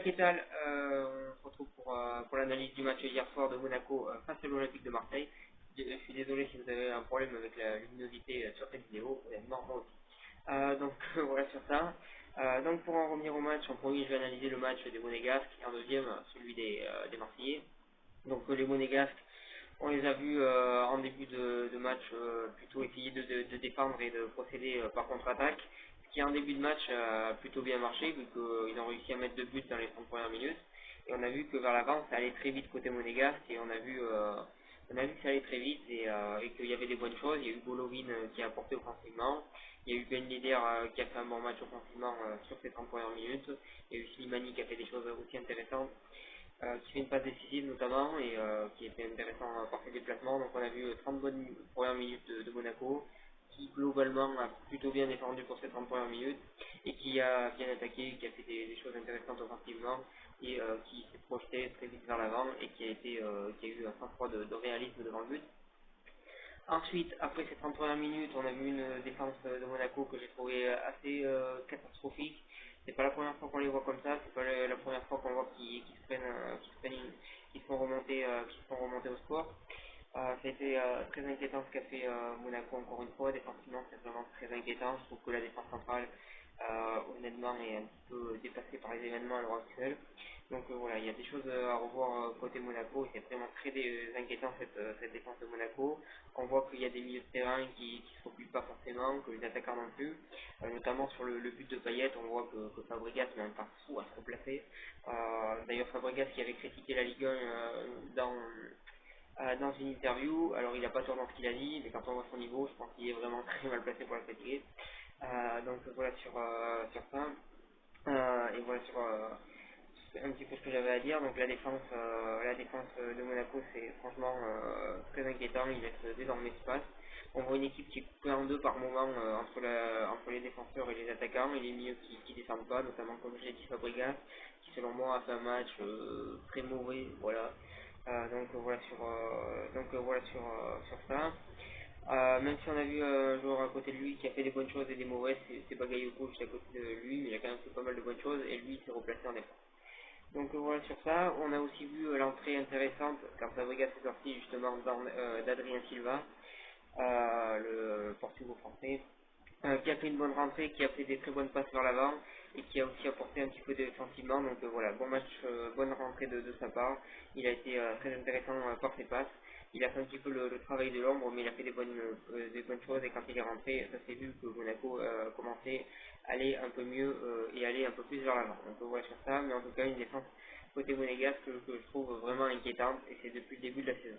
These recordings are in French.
qu'est-ce on se retrouve pour l'analyse du match hier soir de Monaco face à l'Olympique de Marseille. Je suis désolé si vous avez un problème avec la luminosité sur cette vidéo, honnêtement, moi aussi. Donc voilà sur ça. Donc pour en revenir au match, en premier je vais analyser le match des Monégasques et en deuxième celui des Marseillais. Donc les Monégasques, on les a vus en début de match plutôt essayer de défendre et de procéder par contre-attaque, ce qui en début de match a plutôt bien marché vu qu'ils ont réussi à mettre 2 buts dans les 30 premières minutes. Et on a vu que vers l'avant ça allait très vite côté Monégasque et on a vu que ça allait très vite et qu'il y avait des bonnes choses. Il y a eu Golovin qui a apporté offensivement, il y a eu Ben Yedder qui a fait un bon match offensivement sur ces 30 premières minutes, il y a eu Slimani qui a fait des choses aussi intéressantes. Qui fait une passe décisive notamment et qui était intéressant par ses déplacements. Donc on a vu 30 bonnes premières minutes de Monaco qui globalement a plutôt bien défendu pour ces 30 premières minutes et qui a bien attaqué, qui a fait des choses intéressantes offensivement et qui s'est projeté très vite vers l'avant et qui a eu un sang-froid de réalisme devant le but. Ensuite, après ces 30 premières minutes, on a vu une défense de Monaco que j'ai trouvé assez catastrophique. C'est pas la première fois qu'on les voit comme ça, c'est pas la première fois qu'on voit qu'ils se font remonter au score. Ça a été très inquiétant ce qu'a fait Monaco encore une fois. Défensivement, c'est vraiment très inquiétant. Je trouve que la défense centrale, honnêtement, est un petit peu dépassée par les événements à l'heure actuelle. Donc voilà, il y a des choses à revoir côté Monaco et c'est vraiment très inquiétant cette défense de Monaco. On voit qu'il y a des milieux de terrain qui ne se reculent pas forcément, que les attaquants non plus. Notamment sur le but de Payet, on voit que Fabregas met un pas fou à se replacer. D'ailleurs, Fabregas qui avait critiqué la Ligue 1 dans une interview, alors il n'a pas tort dans ce qu'il a dit, mais quand on voit son niveau, je pense qu'il est vraiment très mal placé pour la critiquer. Donc voilà sur ça. Et voilà sur un petit peu ce que j'avais à dire. Donc la défense de Monaco, c'est franchement très inquiétant, il laisse d'énormes espaces. On voit une équipe qui est coupée en deux par moment entre les défenseurs et les attaquants, et les milieux qui descendent pas, notamment comme j'ai dit Fabregas, qui selon moi a fait un match très mauvais, voilà. Sur ça. Même si on a vu un joueur à côté de lui qui a fait des bonnes choses et des mauvaises, c'est Bagayoko juste à côté de lui, mais il a quand même fait pas mal de bonnes choses et lui il s'est replacé en défense. Donc voilà sur ça, on a aussi vu l'entrée intéressante quand Fabregas est sorti justement d'Adrien Silva, le portugo-français, qui a fait une bonne rentrée, qui a fait des très bonnes passes vers l'avant et qui a aussi apporté un petit peu défensivement. Donc voilà, bon match, bonne rentrée de sa part. Il a été très intéressant par ses passes. Il a fait un petit peu le travail de l'ombre, mais il a fait des bonnes choses et quand il est rentré, ça s'est vu que Monaco commençait à aller un peu mieux et aller un peu plus vers l'avant. Donc voilà sur ça, mais en tout cas une défense côté monégasque que je trouve vraiment inquiétante et c'est depuis le début de la saison.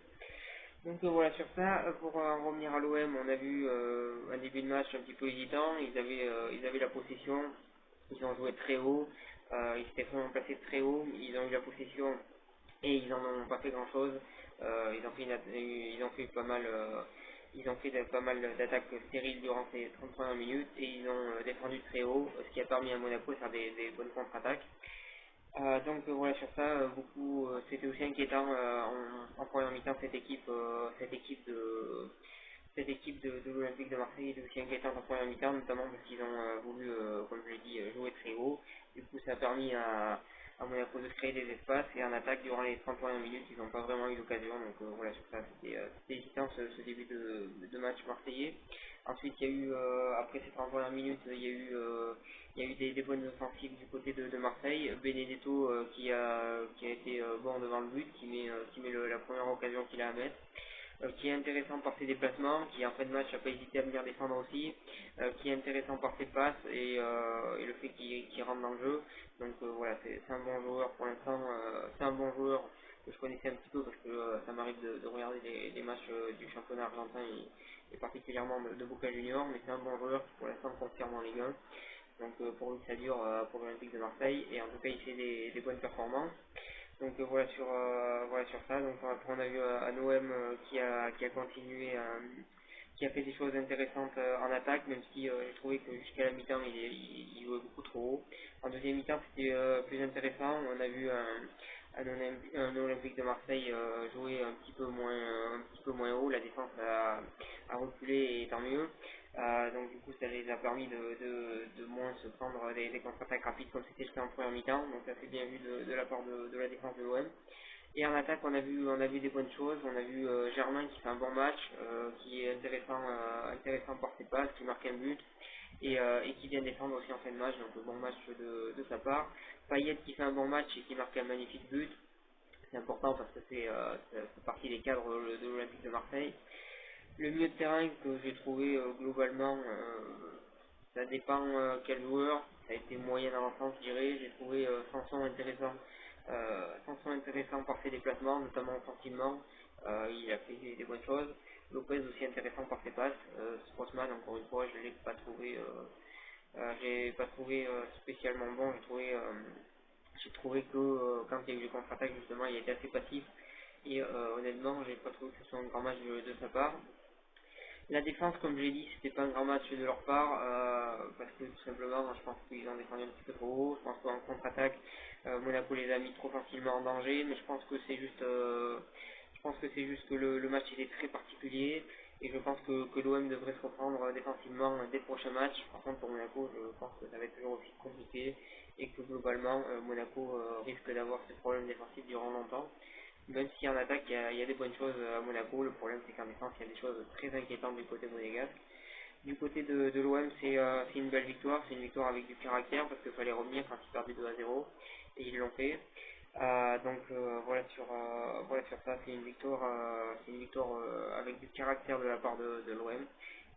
Donc voilà sur ça, pour en revenir à l'OM, on a vu un début de match un petit peu hésitant, ils avaient la possession, ils ont joué très haut, ils s'étaient vraiment placés très haut, ils ont eu la possession et ils n'en ont pas fait grand chose, ils ont fait pas mal d'attaques stériles durant ces 30 premières minutes et ils ont défendu très haut, ce qui a permis à Monaco de faire des bonnes contre-attaques. Donc voilà sur ça, c'était aussi inquiétant en première mi-temps cette équipe de l'Olympique de Marseille était aussi inquiétante en première mi-temps, notamment parce qu'ils ont voulu, comme je l'ai dit, jouer très haut. Du coup ça a permis à Monaco de se créer des espaces et en attaque durant les 30 premières minutes ils n'ont pas vraiment eu l'occasion. Donc voilà sur ça, c'était hésitant ce début de match marseillais. Ensuite il y a eu, après ces 30 premières minutes, il y a eu des bonnes offensives du côté de Marseille. Benedetto qui a été bon devant le but, qui met la première occasion qu'il a à mettre. Qui est intéressant par ses déplacements, qui en fin de match n'a pas hésité à venir défendre aussi, qui est intéressant par ses passes et le fait qu'il rentre dans le jeu. Donc voilà, c'est un bon joueur pour l'instant, c'est un bon joueur que je connaissais un petit peu parce que ça m'arrive de regarder les matchs du championnat argentin et particulièrement de Boca Junior, mais c'est un bon joueur qui pour l'instant confirme en Ligue 1. Donc pour lui ça dure pour l'Olympique de Marseille et en tout cas il fait des bonnes performances. Donc voilà sur ça. Donc après on a vu un OM qui a continué, qui a fait des choses intéressantes en attaque, même si j'ai trouvé que jusqu'à la mi-temps il jouait beaucoup trop haut. En deuxième mi-temps c'était plus intéressant. On a vu un Olympique de Marseille jouer un petit peu moins haut. La défense a reculé et tant mieux. Donc du coup ça les a permis de moins se prendre des contre-attaques rapides comme c'était le marqué en première mi-temps, donc ça c'est bien vu de la part de la défense de l'OM. Et en attaque, on a vu des bonnes choses. On a vu Germain qui fait un bon match, qui est intéressant par ses passes, qui marque un but et qui vient défendre aussi en fin de match. Donc bon match de sa part. Payet qui fait un bon match et qui marque un magnifique but. C'est important parce que ça fait partie des cadres de l'Olympique de Marseille. Le milieu de terrain que j'ai trouvé globalement, ça dépend quel joueur. Ça a été moyen dans l'ensemble, je dirais. J'ai trouvé Sanson intéressant par ses déplacements, notamment offensivement. Il a fait des bonnes choses. Lopez aussi intéressant par ses passes. Strootman, encore une fois, je l'ai pas trouvé, j'ai pas trouvé spécialement bon. J'ai trouvé que quand il y a eu le contre-attaque, justement, il était assez passif. Et honnêtement, j'ai pas trouvé que ce soit un grand match de sa part. La défense, comme j'ai dit, c'était pas un grand match de leur part, parce que tout simplement, je pense qu'ils ont défendu un petit peu trop haut. Je pense qu'en contre-attaque, Monaco les a mis trop facilement en danger, mais je pense que le match était très particulier, et je pense que l'OM devrait se reprendre défensivement dès le prochain match. Par contre, pour Monaco, je pense que ça va être toujours aussi compliqué, et que globalement, Monaco risque d'avoir ce problème défensif durant longtemps. Même si en attaque, il y a des bonnes choses à Monaco, le problème c'est qu'en défense, il y a des choses très inquiétantes du côté monégasque. Du côté de l'OM, c'est une belle victoire, c'est une victoire avec du caractère parce qu'il fallait revenir quand ils perdaient 2-0 et ils l'ont fait. Donc voilà sur ça, c'est une victoire avec du caractère de la part de l'OM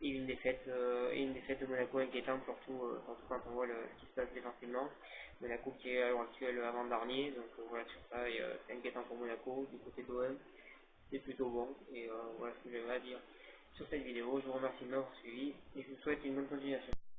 et une défaite de Monaco inquiétante surtout quand on voit ce qui se passe défensivement. Monaco qui est à l'heure actuelle avant-dernier, donc voilà sur ça, et c'est inquiétant pour Monaco. Du côté de l'OM, c'est plutôt bon, et voilà ce que j'avais à dire sur cette vidéo. Je vous remercie de m'avoir suivi et je vous souhaite une bonne continuation.